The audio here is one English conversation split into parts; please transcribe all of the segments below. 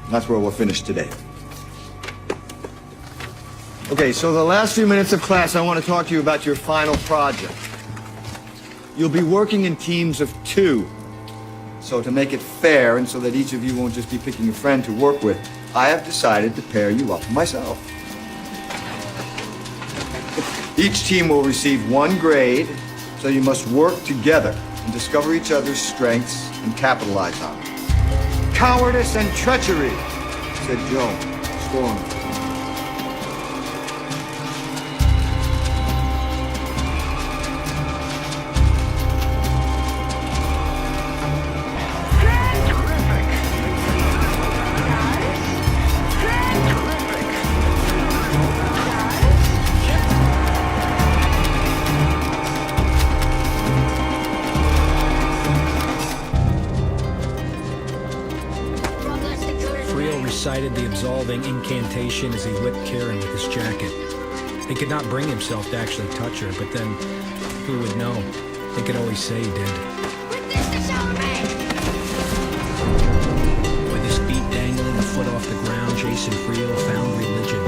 And that's where we'll finish today. Okay, so the last few minutes of class, I want to talk to you about your final project. You'll be working in teams of 2. So to make it fair and so that each of you won't just be picking a friend to work with, I have decided to pair you up myself. Each team will receive 1 grade, so you must work together and discover each other's strengths and capitalize on them. Cowardice and treachery, said Joan, scornfully. Recited the absolving incantation as he whipped Karen with his jacket. He could not bring himself to actually touch her, but then who would know? He could always say he did. With his feet dangling a foot off the ground, Jason Friel found religion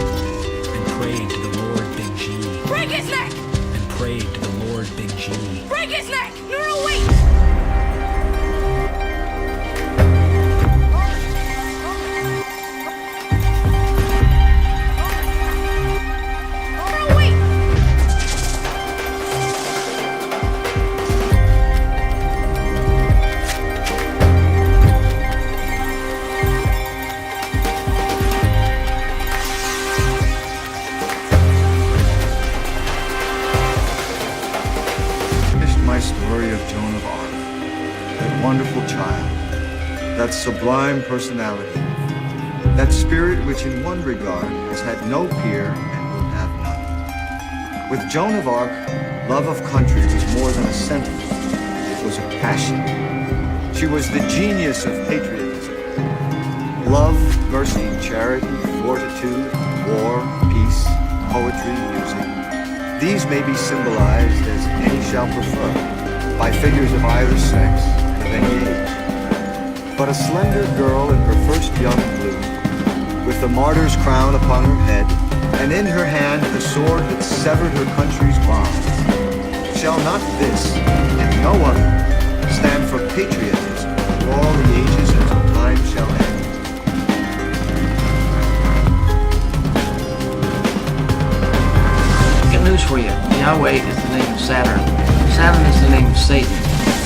and prayed to the Lord Big G. Break his neck! And prayed to the Lord Big G. Break his neck! No, wait! Story of Joan of Arc, that wonderful child, that sublime personality, that spirit which in one regard has had no peer and will have none. With Joan of Arc, love of country was more than a sentiment, it was a passion. She was the genius of patriotism. Love, mercy, charity, fortitude, war, peace, poetry, music. These may be symbolized as any shall prefer, by figures of either sex and of any age. But a slender girl in her first young bloom, with the martyr's crown upon her head, and in her hand the sword that severed her country's bonds, shall not this, and no other, stand for patriotism through all the ages until time shall end? Good news for you. Yahweh is the name of Saturn. Saturn is the name of Satan.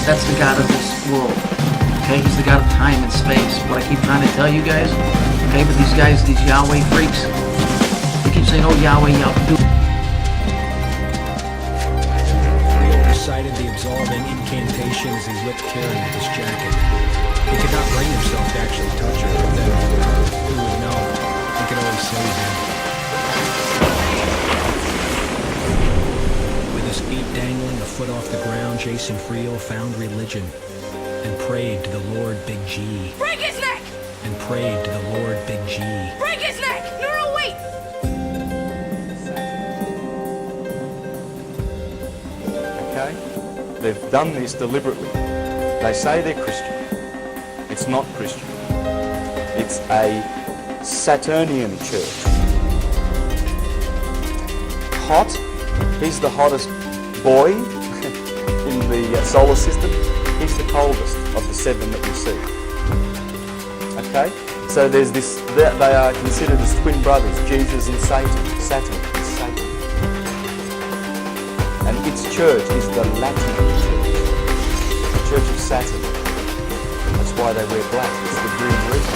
That's the god of this world. Okay, he's the god of time and space. What I keep trying to tell you guys. Okay, but these guys, these Yahweh freaks, they keep saying, oh Yahweh, Yahweh. Friel recited the absolving incantation as he whipped Karen with his jacket. He could not bring himself to actually touch her, but then who would know? He could always say he did. His feet dangling a foot off the ground, Jason Friel found religion and prayed to the Lord Big G. Break his neck! And prayed to the Lord Big G. Break his neck! No, wait! Okay? They've done this deliberately. They say they're Christian. It's not Christian. It's a Saturnian church. Hot. He's the hottest boy in the solar system. He's the coldest of the 7 that we see. Okay? So there's this, they are considered as twin brothers, Jesus and Satan. Saturn and Satan. And its church is the Latin church. The church of Saturn. That's why they wear black. It's the green reason.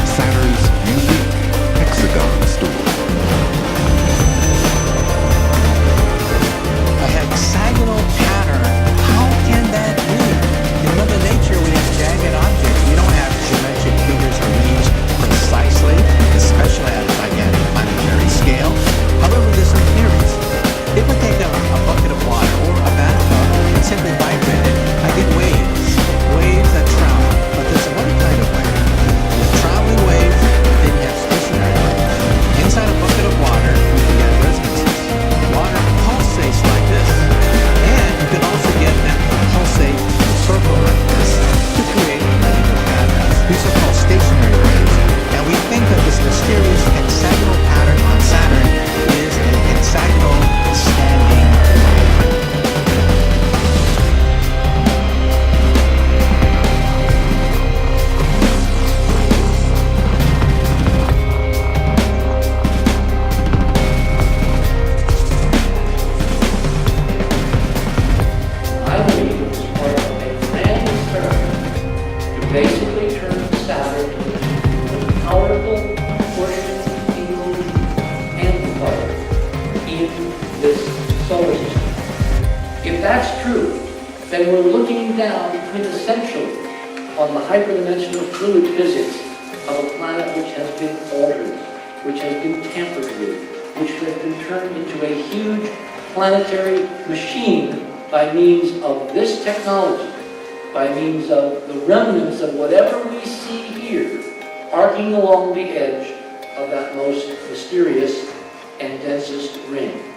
Saturn's unique hexagon story. A hexagonal pattern. How can that be? In Mother Nature, we have jagged objects. We don't have geometric figures arranged precisely, especially at a gigantic planetary scale. However, there's some theories. If we take a bucket of water or a bathtub and simply vibrate it, I get waves. Waves that travel. But there's another kind of wave. Traveling waves, then you have stationary waves. Inside of down quintessentially on the hyperdimensional fluid physics of a planet which has been altered, which has been tampered with, which has been turned into a huge planetary machine by means of this technology, by means of the remnants of whatever we see here, arcing along the edge of that most mysterious and densest ring.